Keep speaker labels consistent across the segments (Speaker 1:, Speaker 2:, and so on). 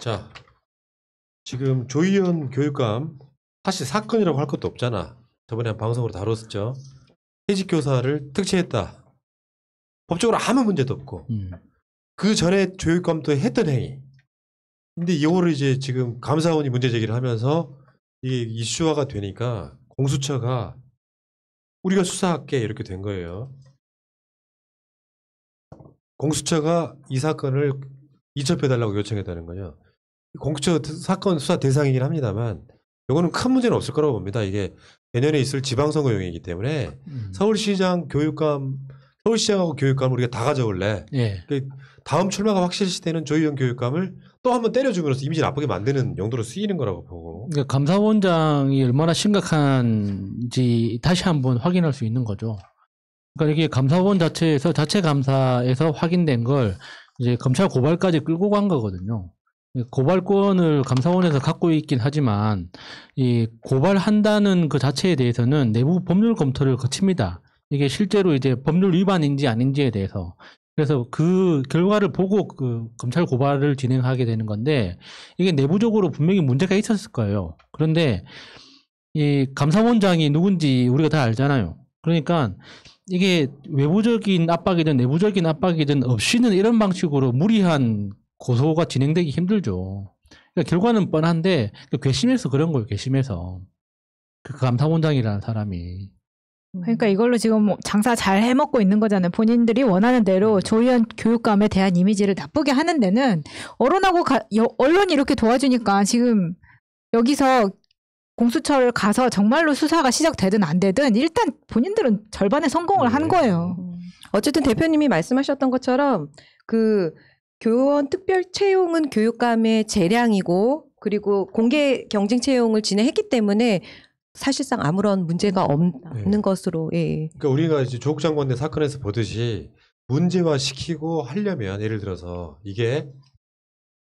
Speaker 1: 자, 지금 조희연 교육감 사실 사건이라고 할 것도 없잖아. 저번에 한 방송으로 다뤘었죠. 퇴직교사를 특채했다. 법적으로 아무 문제도 없고. 그 전에 교육감도 했던 행위. 근데 이거를 이제 지금 감사원이 문제 제기를 하면서 이게 이슈화가 되니까 공수처가 우리가 수사할게 이렇게 된 거예요. 공수처가 이 사건을 이첩해달라고 요청했다는 거죠. 공수처 사건 수사 대상이긴 합니다만 이거는 큰 문제는 없을 거라고 봅니다. 이게 내년에 있을 지방선거용이기 때문에 서울시장 교육감, 서울시장하고 교육감을 우리가 다 가져올래.
Speaker 2: 예.
Speaker 1: 다음 출마가 확실시되는 조희연 교육감을 또 한번 때려주면서 이미지 나쁘게 만드는 용도로 쓰이는 거라고 보고.
Speaker 2: 그러니까 감사원장이 얼마나 심각한지 다시 한번 확인할 수 있는 거죠. 그러니까 이게 감사원 자체에서 자체 감사에서 확인된 걸 이제 검찰 고발까지 끌고 간 거거든요. 고발권을 감사원에서 갖고 있긴 하지만 이 고발한다는 그 자체에 대해서는 내부 법률 검토를 거칩니다. 이게 실제로 이제 법률 위반인지 아닌지에 대해서. 그래서 그 결과를 보고 그 검찰 고발을 진행하게 되는 건데 이게 내부적으로 분명히 문제가 있었을 거예요. 그런데 이 감사원장이 누군지 우리가 다 알잖아요. 그러니까 이게 외부적인 압박이든 내부적인 압박이든 없이는 이런 방식으로 무리한 고소가 진행되기 힘들죠. 그러니까 결과는 뻔한데 괘씸해서 그런 거예요. 괘씸해서. 그 감사원장이라는 사람이.
Speaker 3: 그러니까 이걸로 지금 장사 잘 해먹고 있는 거잖아요. 본인들이 원하는 대로 조희연 교육감에 대한 이미지를 나쁘게 하는 데는 언론이 이렇게 도와주니까 지금 여기서 공수처를 가서 정말로 수사가 시작되든 안 되든 일단 본인들은 절반의 성공을 한 거예요.
Speaker 4: 어쨌든 대표님이 말씀하셨던 것처럼 그 교원 특별 채용은 교육감의 재량이고 그리고 공개 경쟁 채용을 진행했기 때문에 사실상 아무런 문제가 없는 것으로. 예.
Speaker 1: 그러니까 우리가 이제 조국 장관의 사건에서 보듯이 문제화 시키고 하려면 예를 들어서 이게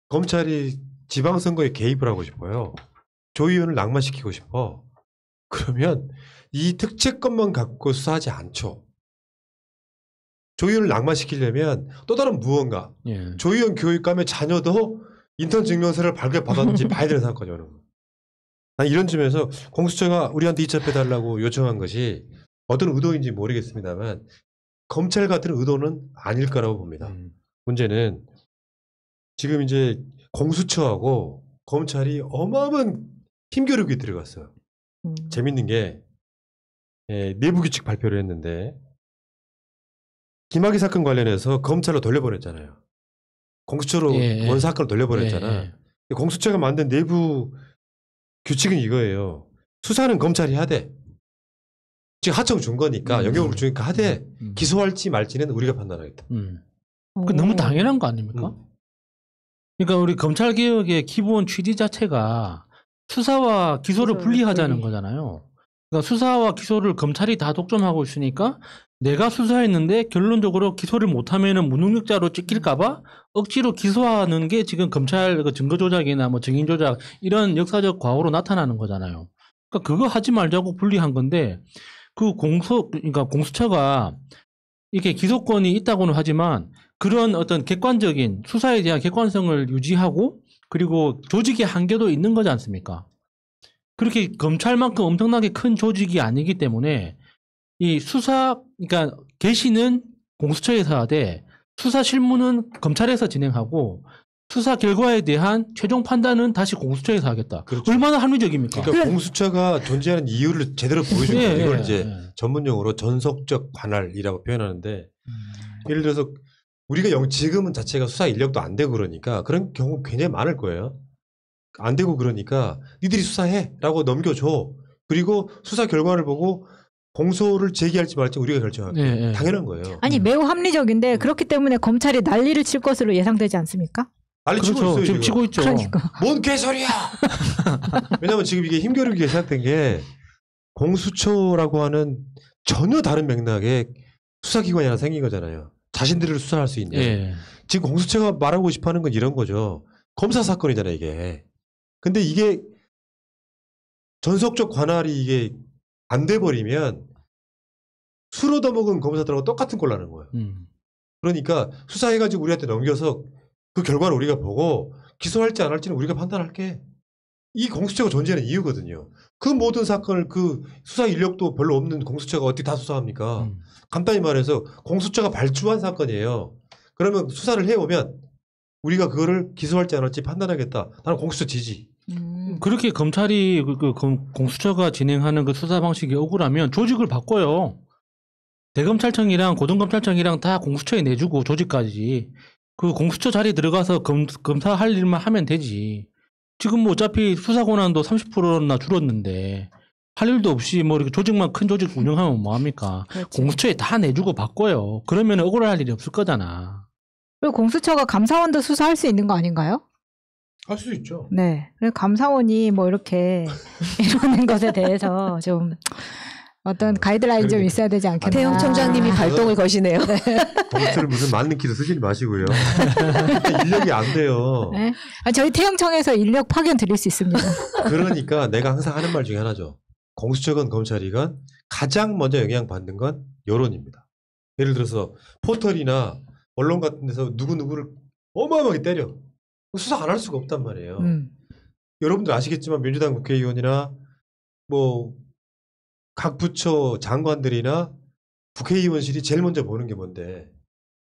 Speaker 1: 검찰이 지방선거에 개입을 하고 싶어요. 조희연을 낙마시키고 싶어. 그러면 이 특채권만 갖고 수사하지 않죠. 조희연을 낙마시키려면 또 다른 무언가.
Speaker 2: 예.
Speaker 1: 조희연 교육감의 자녀도 인턴 증명서를 발급받았는지 봐야 되는 사건이죠. 난 이런 점에서 공수처가 우리한테 이첩해달라고 요청한 것이 어떤 의도인지 모르겠습니다만 검찰 같은 의도는 아닐 거라고 봅니다. 문제는 지금 이제 공수처하고 검찰이 어마어마한 힘겨루기 들어갔어요. 재밌는 게 내부 규칙 발표를 했는데 김학의 사건 관련해서 검찰로 돌려보냈잖아요. 공수처로 원 사건을 돌려보냈잖아. 공수처가 만든 내부 규칙은 이거예요. 수사는 검찰이 하되 지금 하청 준 거니까 영역을 주니까 하되 기소할지 말지는 우리가 판단하겠다.
Speaker 2: 그 너무 당연한 거 아닙니까? 그러니까 우리 검찰개혁의 기본 취지 자체가 수사와 기소를 분리하자는 거잖아요. 그러니까 수사와 기소를 검찰이 다 독점하고 있으니까 내가 수사했는데 결론적으로 기소를 못하면은 무능력자로 찍힐까봐 억지로 기소하는 게 지금 검찰 증거 조작이나 뭐 증인 조작 이런 역사적 과오로 나타나는 거잖아요. 그러니까 그거 하지 말자고 분리한 건데 그러니까 공수처가 이렇게 기소권이 있다고는 하지만 그런 어떤 객관적인 수사에 대한 객관성을 유지하고 그리고 조직의 한계도 있는 거지 않습니까? 그렇게 검찰만큼 엄청나게 큰 조직이 아니기 때문에 이 그러니까 개시는 공수처에서 하되 수사 실무는 검찰에서 진행하고 수사 결과에 대한 최종 판단은 다시 공수처에서 하겠다.
Speaker 1: 그렇죠.
Speaker 2: 얼마나 합리적입니까?
Speaker 1: 그러니까 공수처가 존재하는 이유를 제대로 보여주는 거예요. 이걸 이제 전문용어로 전속적 관할이라고 표현하는데 예를 들어서 우리가 지금은 자체가 수사 인력도 안 되고 그러니까 그런 경우 굉장히 많을 거예요. 안 되고 그러니까 니들이 수사해라고 넘겨줘. 그리고 수사 결과를 보고 공소를 제기할지 말지 우리가 결정할게. 당연한 거예요.
Speaker 3: 아니 매우 합리적인데 그렇기 때문에 검찰이 난리를 칠 것으로 예상되지 않습니까?
Speaker 1: 난리 치고 있어요.
Speaker 2: 지금 치고 있죠.
Speaker 3: 그러니까.
Speaker 1: 뭔 개소리야. 왜냐하면 지금 이게 힘겨루기가 시작된 게 공수처라고 하는 전혀 다른 맥락의 수사기관이 하나 생긴 거잖아요. 자신들을 수사할 수 있는. 지금 공수처가 말하고 싶어하는 건 이런 거죠. 검사 사건이잖아요 이게. 근데 이게 전속적 관할이 이게 안 돼버리면 술 얻어먹은 검사들하고 똑같은 꼴 나는 거예요. 그러니까 수사해가지고 우리한테 넘겨서 그 결과를 우리가 보고 기소할지 안 할지는 우리가 판단할게. 이 공수처가 존재하는 이유거든요. 그 모든 사건을 그 수사 인력도 별로 없는 공수처가 어떻게 다 수사합니까? 간단히 말해서 공수처가 발주한 사건이에요. 그러면 수사를 해오면 우리가 그거를 기소할지 안 할지 판단하겠다. 나는 공수처 지지.
Speaker 2: 그렇게 검찰이 공수처가 진행하는 그 수사 방식이 억울하면 조직을 바꿔요. 대검찰청이랑 고등검찰청이랑 다 공수처에 내주고 조직까지 그 공수처 자리에 들어가서 검사할 일만 하면 되지. 지금 뭐 어차피 수사 권한도 30%나 줄었는데 할 일도 없이 뭐 이렇게 조직만 큰 조직 운영하면 뭐합니까?
Speaker 3: 그렇지.
Speaker 2: 공수처에 다 내주고 바꿔요. 그러면 억울할 일이 없을 거잖아.
Speaker 3: 그리고 공수처가 감사원도 수사할 수 있는 거 아닌가요?
Speaker 1: 할 수 있죠.
Speaker 3: 네. 그래서 감사원이 뭐 이렇게 이러는 것에 대해서 좀 어떤 가이드라인 좀 있어야 되지 않겠나.
Speaker 4: 태영 청장님이 발동을 거시네요.
Speaker 1: 공수처를 무슨 맞는 키도 쓰지 마시고요. 인력이 안 돼요.
Speaker 3: 네? 저희 태영청에서 인력 파견 드릴 수 있습니다.
Speaker 1: 그러니까 내가 항상 하는 말 중에 하나죠. 공수처건 검찰이건 가장 먼저 영향받는 건 여론입니다. 예를 들어서 포털이나 언론 같은 데서 누구누구를 어마어마하게 때려. 수사 안 할 수가 없단 말이에요. 여러분들 아시겠지만 민주당 국회의원이나 뭐 각 부처 장관들이나 국회의원실이 제일 먼저 보는 게 뭔데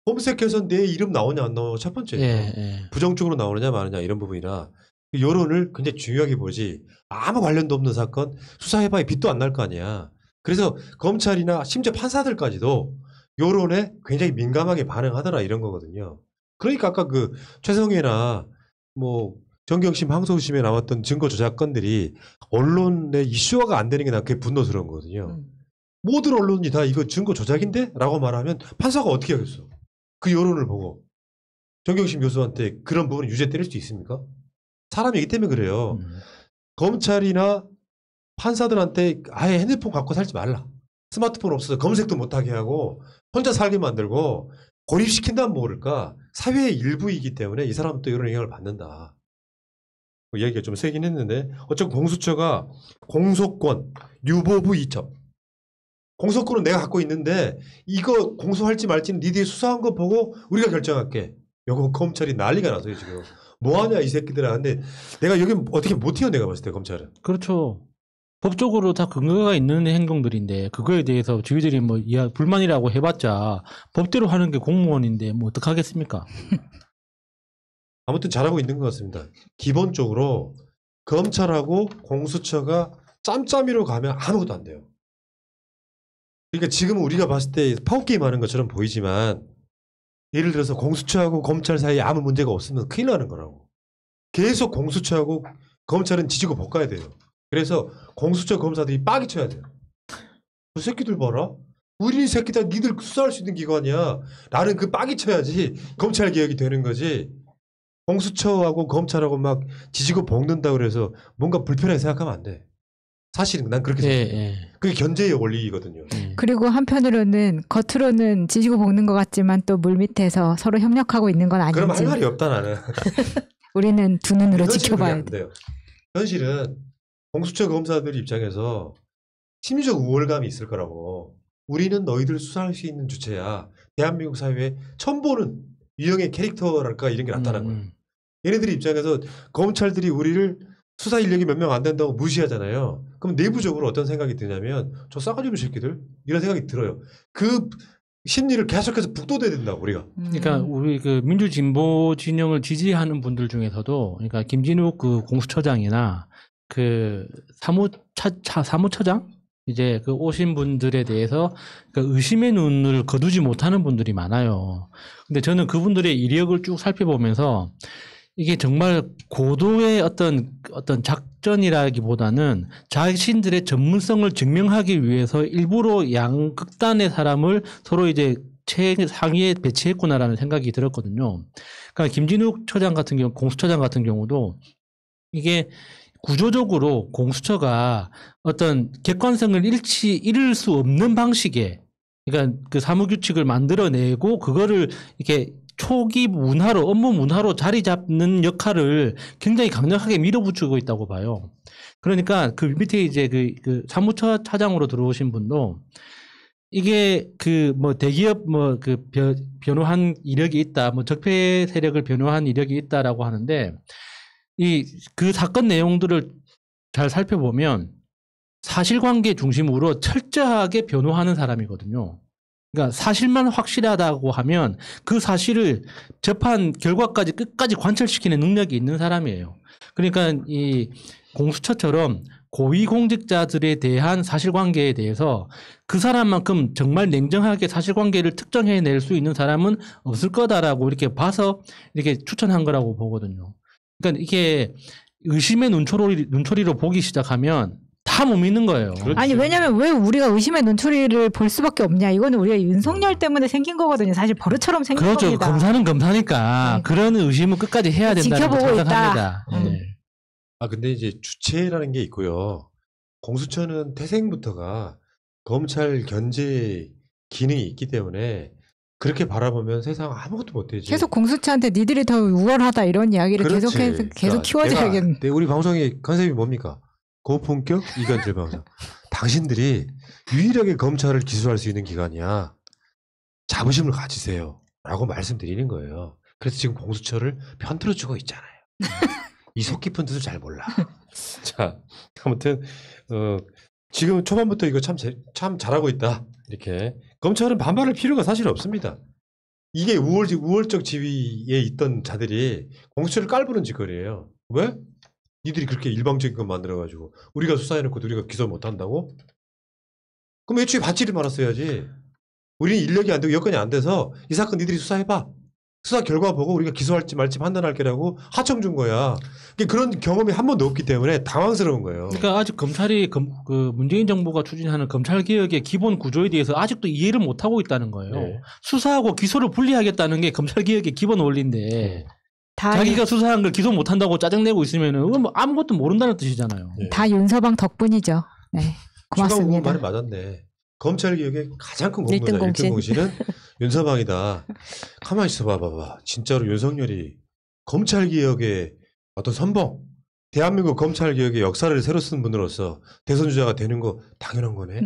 Speaker 1: 검색해서 내 이름 나오냐 안 나오냐 첫 번째예요.
Speaker 2: 예.
Speaker 1: 부정적으로 나오느냐 마느냐 이런 부분이나 여론을 굉장히 중요하게 보지 아무 관련도 없는 사건 수사해봐야 빛도 안 날 거 아니야. 그래서 검찰이나 심지어 판사들까지도 여론에 굉장히 민감하게 반응하더라 이런 거거든요. 그러니까 아까 그 최성애나 뭐 정경심 항소심에 나왔던 증거 조작 건들이 언론의 이슈화가 안 되는 게 난 그게 분노스러운 거거든요. 모든 언론이 다 이거 증거 조작인데? 라고 말하면 판사가 어떻게 하겠어? 그 여론을 보고 정경심 교수한테 그런 부분을 유죄 때릴 수 있습니까? 사람이기 때문에 그래요. 검찰이나 판사들한테 아예 핸드폰 갖고 살지 말라. 스마트폰 없어서 검색도 못하게 하고 혼자 살게 만들고 고립시킨다면 모를까. 사회의 일부이기 때문에 이 사람은 또 이런 영향을 받는다. 뭐 얘기가 좀 세긴 했는데 어쨌든 공수처가 공소권, 유보부 이첩. 공소권은 내가 갖고 있는데 이거 공소할지 말지는 니들이 수사한 거 보고 우리가 결정할게. 요거 검찰이 난리가 나서요 지금. 뭐하냐 이 새끼들아. 근데 내가 여기 어떻게 못해요 내가 봤을 때 검찰은.
Speaker 2: 그렇죠. 법적으로 다 근거가 있는 행동들인데 그거에 대해서 저희들이 뭐 불만이라고 해봤자 법대로 하는 게 공무원인데 뭐 어떡하겠습니까?
Speaker 1: 아무튼 잘하고 있는 것 같습니다. 기본적으로 검찰하고 공수처가 짬짬이로 가면 아무것도 안 돼요. 그러니까 지금 우리가 봤을 때 파워게임 하는 것처럼 보이지만 예를 들어서 공수처하고 검찰 사이에 아무 문제가 없으면 큰일 나는 거라고. 계속 공수처하고 검찰은 지지고 볶아야 돼요. 그래서 공수처 검사들이 빡이 쳐야 돼요. 그 새끼들 봐라. 우리 새끼들 니들 수사할 수 있는 기관이야. 나는 그 빡이 쳐야지 검찰 개혁이 되는 거지. 공수처하고 검찰하고 막 지지고 볶는다고 그래서 뭔가 불편하게 생각하면 안 돼. 사실은 난 그렇게 생각해요. 그게 견제의 원리거든요.
Speaker 3: 그리고 한편으로는 겉으로는 지지고 볶는 것 같지만 또 물밑에서 서로 협력하고 있는 건 아닌지.
Speaker 1: 그럼 할 말이 없다 나는.
Speaker 3: 우리는 두 눈으로 지켜봐야 돼.
Speaker 1: 돼요. 현실은 공수처 검사들 입장에서 심리적 우월감이 있을 거라고. 우리는 너희들 수사할 수 있는 주체야. 대한민국 사회에 처음 보는 유형의 캐릭터랄까 이런 게 나타난 거예요. 얘네들 입장에서 검찰들이 우리를 수사 인력이 몇 명 안 된다고 무시하잖아요. 그럼 내부적으로 어떤 생각이 드냐면 저 싸가지 없는 새끼들 이런 생각이 들어요. 그 심리를 계속해서 북돋아야 된다고 우리가.
Speaker 2: 그러니까 우리 그 민주진보 진영을 지지하는 분들 중에서도 그러니까 김진욱 그 공수처장이나 그 사무처장 이제 그 오신 분들에 대해서 그 의심의 눈을 거두지 못하는 분들이 많아요. 근데 저는 그분들의 이력을 쭉 살펴보면서 이게 정말 고도의 어떤 작전이라기보다는 자신들의 전문성을 증명하기 위해서 일부러 양극단의 사람을 서로 이제 최상위에 배치했구나라는 생각이 들었거든요. 그러니까 김진욱 처장 같은 경우, 공수처장 같은 경우도 이게 구조적으로 공수처가 어떤 객관성을 잃을 수 없는 방식의 그러니까 그 사무규칙을 만들어내고 그거를 이렇게 초기 문화로 업무 문화로 자리 잡는 역할을 굉장히 강력하게 밀어붙이고 있다고 봐요. 그러니까 그 밑에 이제 그 사무처 차장으로 들어오신 분도 이게 그 뭐 대기업 뭐 그 변호한 이력이 있다, 뭐 적폐 세력을 변호한 이력이 있다라고 하는데 이 그 사건 내용들을 잘 살펴보면 사실관계 중심으로 철저하게 변호하는 사람이거든요. 그러니까 사실만 확실하다고 하면 그 사실을 접한 결과까지 끝까지 관철시키는 능력이 있는 사람이에요. 그러니까 이 공수처처럼 고위공직자들에 대한 사실관계에 대해서 그 사람만큼 정말 냉정하게 사실관계를 특정해낼 수 있는 사람은 없을 거다라고 이렇게 봐서 이렇게 추천한 거라고 보거든요. 그러니까 이게 의심의 눈초리로 보기 시작하면 다 못 믿는 거예요.
Speaker 1: 그렇죠.
Speaker 3: 아니 왜냐면 왜 우리가 의심의 눈초리를 볼 수밖에 없냐. 이거는 우리가 윤석열 때문에 생긴 거거든요. 사실 버릇처럼 생긴
Speaker 2: 그렇죠.
Speaker 3: 겁니다.
Speaker 2: 검사는 검사니까
Speaker 3: 네.
Speaker 2: 그런 의심은 끝까지 해야 된다는 걸
Speaker 3: 지켜보고
Speaker 2: 생각합니다.
Speaker 3: 있다.
Speaker 2: 네.
Speaker 1: 아, 근데 이제 주체라는 게 있고요. 공수처는 태생부터가 검찰 견제 기능이 있기 때문에 그렇게 바라보면 세상 아무것도 못되지.
Speaker 3: 계속 공수처한테 니들이 더 우월하다 이런 이야기를
Speaker 1: 그렇지.
Speaker 3: 계속
Speaker 1: 그러니까
Speaker 3: 키워줘야겠네.
Speaker 1: 우리 방송의 컨셉이 뭡니까? 고품격 이간질 방송. 당신들이 유일하게 검찰을 기소할 수 있는 기관이야. 자부심을 가지세요. 라고 말씀드리는 거예요. 그래서 지금 공수처를 편들어주고 있잖아요. 이 속 깊은 뜻을 잘 몰라. 자, 아무튼 지금 초반부터 이거 참 잘하고 있다. 이렇게 검찰은 반발할 필요가 사실 없습니다. 이게 우월적 지위에 있던 자들이 공수처를 깔보는 짓거리예요. 왜? 니들이 그렇게 일방적인 것 만들어가지고 우리가 수사해놓고 우리가 기소 못한다고? 그럼 애초에 받지를 말았어야지. 우리는 인력이 안 되고 여건이 안 돼서 이 사건 니들이 수사해봐. 수사 결과 보고 우리가 기소할지 말지 판단할게라고 하청 준 거야. 그런 경험이 한 번도 없기 때문에 당황스러운 거예요.
Speaker 2: 그러니까 아직 검찰이 그 문재인 정부가 추진하는 검찰 개혁의 기본 구조에 대해서 아직도 이해를 못 하고 있다는 거예요.
Speaker 1: 네.
Speaker 2: 수사하고 기소를 분리하겠다는 게 검찰 개혁의 기본 원리인데
Speaker 3: 다,
Speaker 2: 자기가 수사한 걸 기소 못 한다고 짜증내고 있으면은 그건 뭐 아무것도 모른다는 뜻이잖아요.
Speaker 1: 네.
Speaker 3: 다 윤서방 덕분이죠. 네, 고맙습니다.
Speaker 1: 말이 맞았네. 검찰 개혁의 가장 큰
Speaker 4: 일등
Speaker 1: 공로자, 1등
Speaker 4: 공신.
Speaker 1: 공신은 윤서방이다. 가만히 있어봐 봐봐. 진짜로 윤석열이 검찰 개혁의 어떤 선봉, 대한민국 검찰 개혁의 역사를 새로 쓴 분으로서 대선 주자가 되는 거 당연한 거네.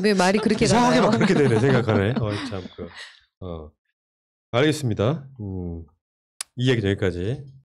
Speaker 4: 왜 말이 그렇게
Speaker 1: 이상하게
Speaker 4: 가나요?
Speaker 1: 막 그렇게 되네 생각하네. 참 알겠습니다. 이 얘기 여기까지.